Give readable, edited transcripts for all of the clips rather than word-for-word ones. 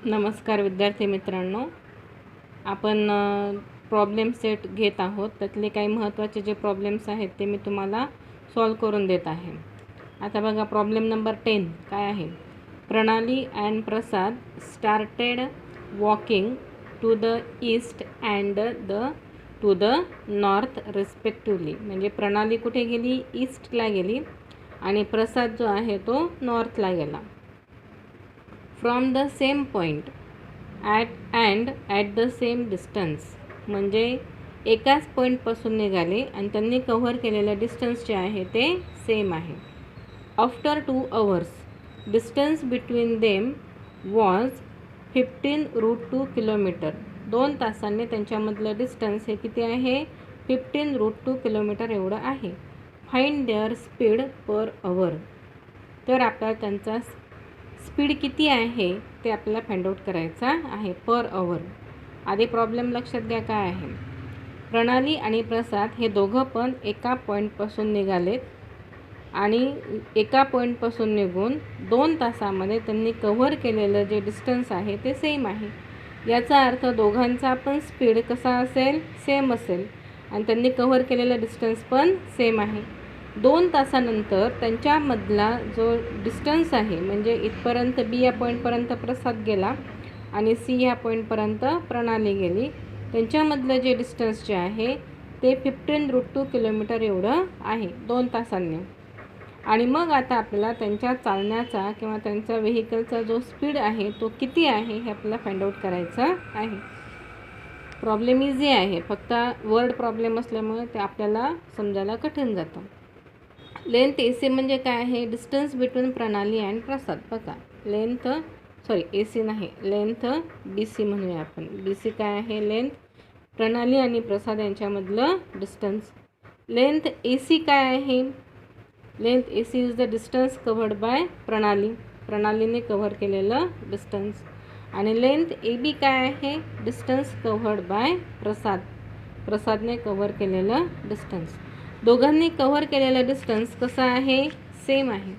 नमस्कार विद्यार्थी मित्रांनो, आपण प्रॉब्लेम सेट घेत आहोत. त्यातले काही महत्त्वाचे जे प्रॉब्लेम्स आहेत ते मी तुम्हाला सॉल्व करून देत आहे. आता बघा, प्रॉब्लेम नंबर 10 काय आहे. Pranali and Prasad started walking to the east and to the north respectively. म्हणजे प्रणाली कुठे गेली? ईस्टला गेली आणि प्रसाद जो आहे तो नॉर्थला गेला. From the same point at the same distance. म्हणजे एकाच पॉईंटपासून निघाले आणि त्यांनी कव्हर केलेलं डिस्टन्स जे आहे ते सेम आहे. After 2 hours distance between them was 15√2 kilometre. 2 तासांनी त्यांच्यामधलं डिस्टन्स हे किती आहे? 15√2 किलोमीटर एवढं आहे. Find their speed per hour. तर आपल्याला त्यांचा स्पीड किती आहे ते आपल्याला फाइंड आउट करायचा आहे पर आवर. आधी प्रॉब्लेम लक्षात घ्या काय आहे. प्रणाली आणि प्रसाद हे दोघं पण एका पॉईंटपासून निघालेत आणि एका पॉईंटपासून निघून 2 तासामध्ये त्यांनी कव्हर केलेलं जे डिस्टन्स आहे ते सेम आहे. याचा अर्थ दोघांचा पण स्पीड कसा असेल? सेम असेल आणि त्यांनी कव्हर केलेलं डिस्टन्स पण सेम आहे. 2 तासानंतर त्यांच्यामधला जो डिस्टन्स आहे, म्हणजे इथपर्यंत बी या पॉईंटपर्यंत प्रसाद गेला आणि सी ह्या पॉईंटपर्यंत प्रणाली गेली, त्यांच्यामधलं जे डिस्टन्स जे आहे ते 15√2 किलोमीटर एवढं आहे 2 तासांनी. आणि मग आता आपल्याला त्यांच्या चालण्याचा किंवा त्यांचा व्हेकलचा जो स्पीड आहे तो किती आहे हे आपल्याला फाइंड आउट करायचं आहे. प्रॉब्लेम इझी आहे, फक्त वर्ड प्रॉब्लेम असल्यामुळे ते आपल्याला समजायला कठीण जातं. लेंथ ए सी म्हणजे काय आहे? Distance between Pranali and Prasad. बघा, लेंथ ए सी नाही, लेंथ बी सी म्हणूया आपण. बी सी काय आहे? लेंथ प्रणाली आणि प्रसाद यांच्यामधलं डिस्टन्स. लेंथ ए सी काय आहे? Length A C is the distance covered by Pranali, प्रणालीने कव्हर केलेलं डिस्टन्स. आणि लेंथ ए बी काय आहे? डिस्टन्स कव्हर्ड बाय प्रसाद, प्रसादने कव्हर केलेलं डिस्टन्स. दोघांनी कव्हर केलेलं डिस्टन्स कसं आहे? सेम आहे.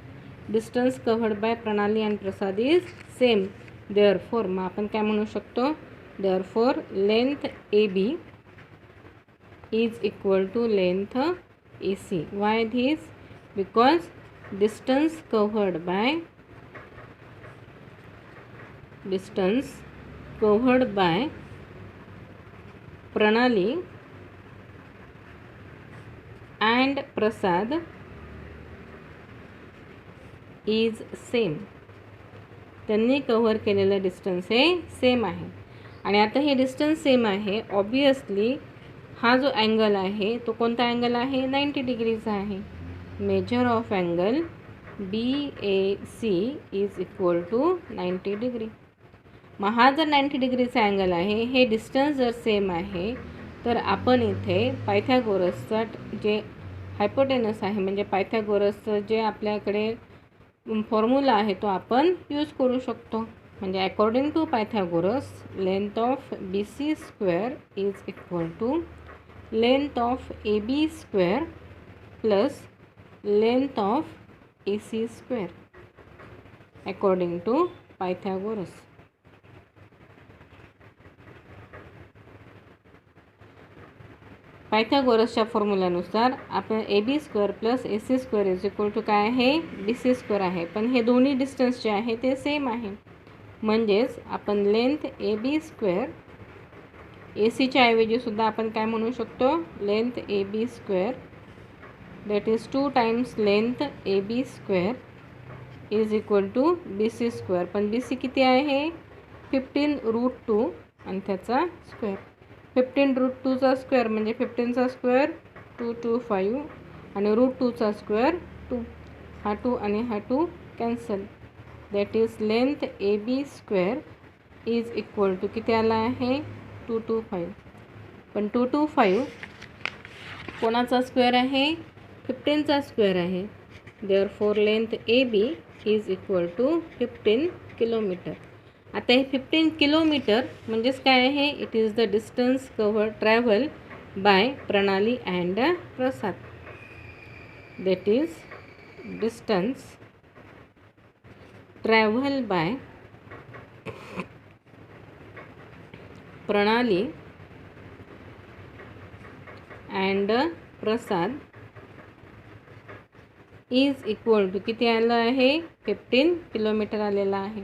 Distance covered by Pranali and Prasad is same. Therefore मग आपण काय म्हणू शकतो? Therefore length A B is equal to length A C. Why this? Because distance covered by Pranali and Prasad is same. त्यांनी कव्हर केलेलं डिस्टन्स हे सेम आहे. आणि आता हे डिस्टन्स सेम आहे, ऑब्वियसली हा जो अँगल आहे तो कोणता अँगल आहे? 90 डिग्रीचा आहे. Measure of angle BAC is equal to 90 degree. मग हा जर 90 डिग्रीचा अँगल आहे, हे डिस्टन्स जर सेम आहे, तर आपण इथे पायथागोरसचा जे हायपोटेनस आहे, म्हणजे पायथागोरसचं जे आपल्याकडे फॉर्म्युला आहे तो आपण यूज करू शकतो. म्हणजे according to Pythagoras, length of BC square is equal to length of AB square plus length of AC square according to Pythagoras. पायथागोरसच्या फॉर्म्युल्यानुसार आपण AB square plus AC square is equal to काय आहे? BC square आहे. पण हे दोन्ही distance जे आहे ते सेम आहे. म्हणजेच आपण लेंथ AB स्क्वेअर, ACच्या ऐवजीसुद्धा आपण काय म्हणू शकतो? Length AB square that is 2 times length AB square is equal to BC square. पण BC किती आहे? 15√2 आणि त्याचा स्क्वेअर. 15√2चा स्क्वेअर म्हणजे 15चा स्क्वेअर 225 आणि √2चा स्क्वेअर 2. हा 2 आणि हा 2 cancel. That is length AB square is equal to किती आला आहे? 225. पण 225 कोणाचा स्क्वेअर आहे? 15चा स्क्वेअर आहे. Therefore length AB is equal to 15 kilometre. आता हे 15 किलोमीटर म्हणजेच काय आहे? It is the distance travel by Pranali and Prasad. That is distance travel by Pranali and Prasad is equal to किती आलं आहे 15 किलोमीटर आलेला आहे.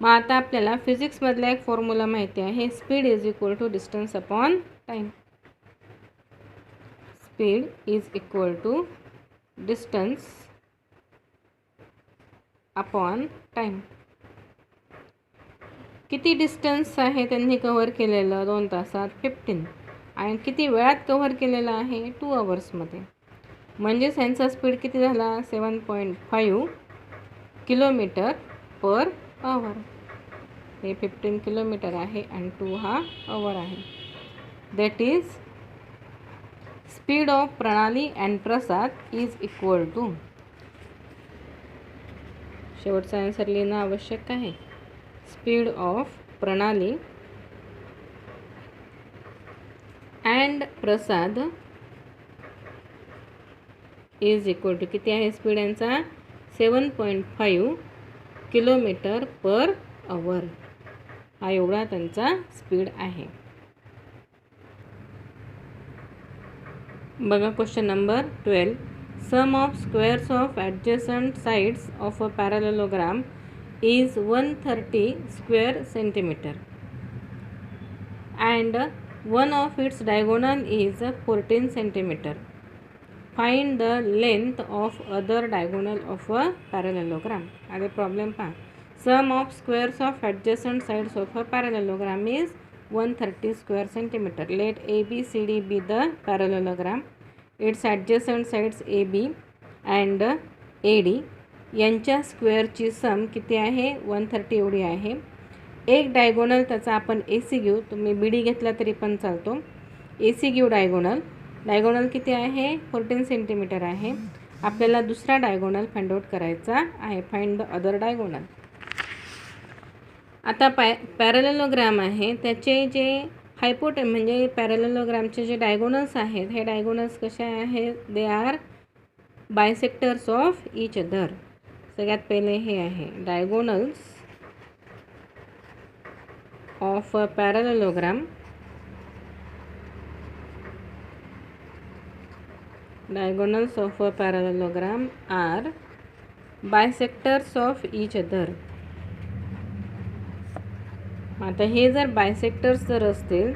मग आता आपल्याला फिजिक्समधला एक फॉर्म्युला माहिती आहे, speed is equal to distance upon time. Speed is equal to distance upon time. किती डिस्टन्स आहे त्यांनी कव्हर केलेलं 2 तासात 15, आणि किती वेळात कव्हर केलेलं आहे 2 आवर्समध्ये. म्हणजेच त्यांचा स्पीड किती झाला 7.5 किलोमीटर पर आवर. हे 15 किलोमीटर आहे आणि 2 हा आवर आहे. That is speed of Pranali and Prasad is equal to, शेवटचा आन्सर लिहिणं आवश्यक आहे. Speed of Pranali and Prasad is equal to किती आहे स्पीड यांचा 7.5 किलोमीटर पर आवर. हा एवढा त्यांचा स्पीड आहे. बघा question number 12. Sum of squares of adjacent sides of a parallelogram is 130 square centimeter and one of its diagonal is 14 centimeter. Find the length of other diagonal of a parallelogram. अरे problem पहा. Sum of squares of adjacent sides of a parallelogram is 130 square centimeter. Let ABCD be the parallelogram. Its adjacent sides AB and AD यांच्या स्क्वेअरची सम किती आहे 130 एवढी आहे. एक diagonal त्याचा आपण AC घेऊ, तुम्ही BD घेतला तरी पण चालतो. AC घेऊ डायगोनल किती आहे 14 सेंटीमीटर आहे. आपल्याला दुसरा डायगोनल फाइंड आउट करायचा आहे. Find the other diagonal. आता पॅरलेलोग्राम आहे त्याचे जे म्हणजे पॅरलेलोग्रामचे जे डायगोनल्स आहेत हे डायगोनल्स कसे आहेत, they are bisectors of each other. सगळ्यात पहिले हे आहे diagonals of a parallelogram. Diagonals of a parallelogram are bisectors of each other. आता हे जर बायसेक्टर्स जर असतील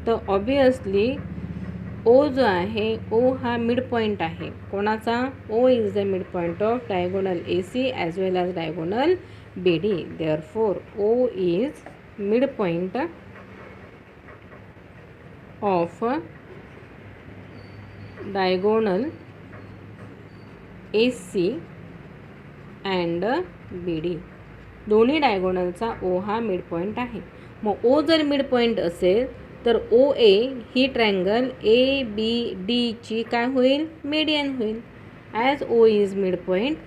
तर ऑब्वियसली ओ जो आहे ओ हा मिड पॉईंट आहे. कोणाचा O is the mid point of diagonal AC as well as diagonal BD. Therefore O is mid point of diagonal AC and BD. दोन्ही डायगोनलचा ओ हा मिड पॉईंट आहे. मग ओ जर मिड पॉईंट असेल तर OA ही ट्रायंगल ABD ची काय होईल मीडियन होईल. As O is mid point,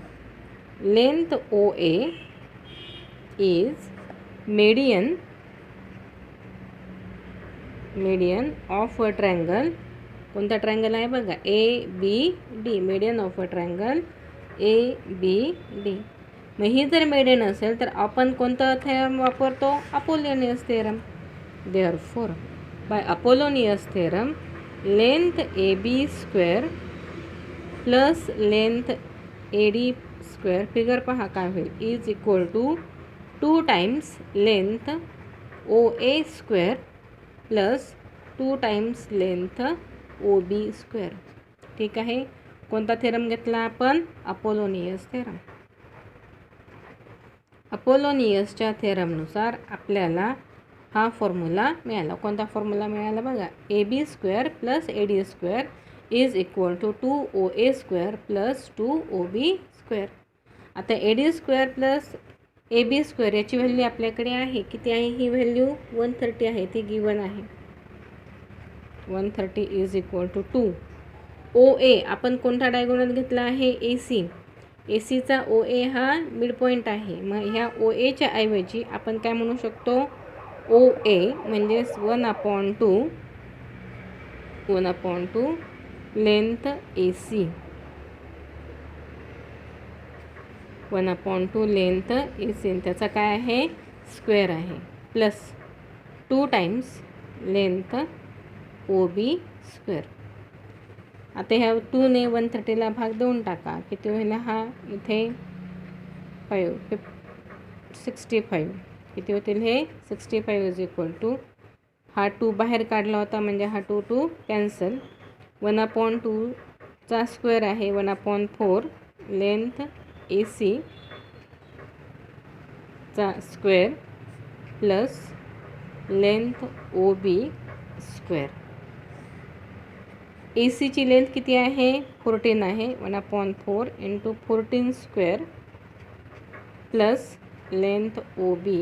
length OA is median of a triangle. कोणता ट्रायंगल आहे बघा ABD. Median of a triangle ABD. मग ही जर मीडियन असेल तर आपण कोणता थेरम वापरतो Apollonius theorem. Therefore by Apollonius theorem length AB square plus length AD square, figure पहा काय होईल, is equal to 2 times length OA square plus 2 times length OB square. ठीक आहे. कोणता थेरम घेतला आपण अपोलोनियस थेरम. अपोलोनियसच्या थेरमनुसार आपल्याला हा फॉर्म्युला मिळाला. कोणता फॉर्म्युला मिळाला बघा, AB square plus AD square is equal to 2OA square plus 2OB square. आता AD square plus AB square याची व्हॅल्यू आपल्याकडे आहे. किती आहे ही व्हॅल्यू 130 आहे, ती गिवन आहे. 130 इज इक्वल टू 2 OA. आपण कोणता डायगोनल घेतला आहे AC. ACचा OA हा मिड पॉईंट आहे. मग ह्या OAच्या ऐवजी आपण काय म्हणू शकतो OA म्हणजेच 1/2 लेंथ AC. 1/2 length AC. त्याचा काय आहे स्क्वेअर आहे plus 2 times length O B square. आता ह्या 2ने 130ला भाग देऊन टाका. किती होईल हा इथे 65. किती होतील हे 65 इज इक्वल टू हा 2 बाहेर काढला होता म्हणजे हा 2 कॅन्सल. 1/2 चा स्क्वेअर आहे 1/4 लेंथ ए सी चा square plus length O B square. A सीची लेंथ किती आहे 14 आहे 1/4 into 14 square plus length O B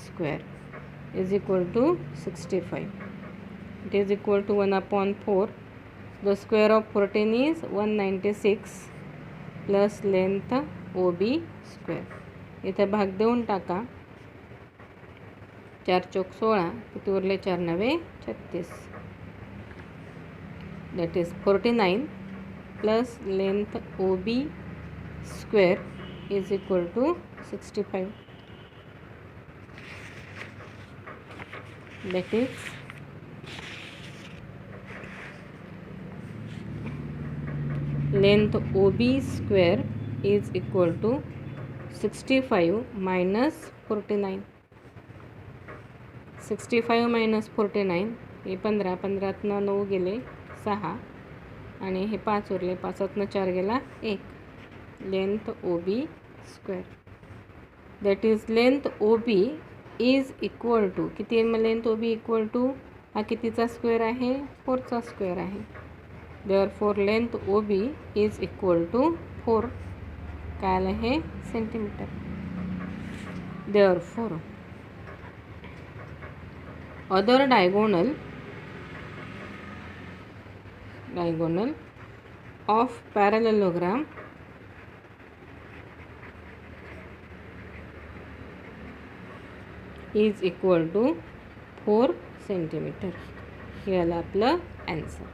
square is equal to 65. It is equal to 1/4. The square of 14 is 196 plus length O B square. इथं भाग देऊन टाका. 4 चौक 16. किती उरले 4 9 36. That is 49 plus length O B square is equal to 65. That is length O B square is equal to 65 minus 49. 65 minus 49 हे 15. 15तनं 9 गेले 6 आणि हे 5 उरले. 5तनं 4 गेला 1. Length O B square. That is length O B is equal to किती आहे. Length O B equal to हा कितीचा स्क्वेअर आहे 4चा स्क्वेअर आहे. Therefore length O B is equal to 4. काय आलं हे centimetre. Therefore other diagonal of parallelogram is equal to 4 centimetre. हे आलं आपलं ॲन्सर.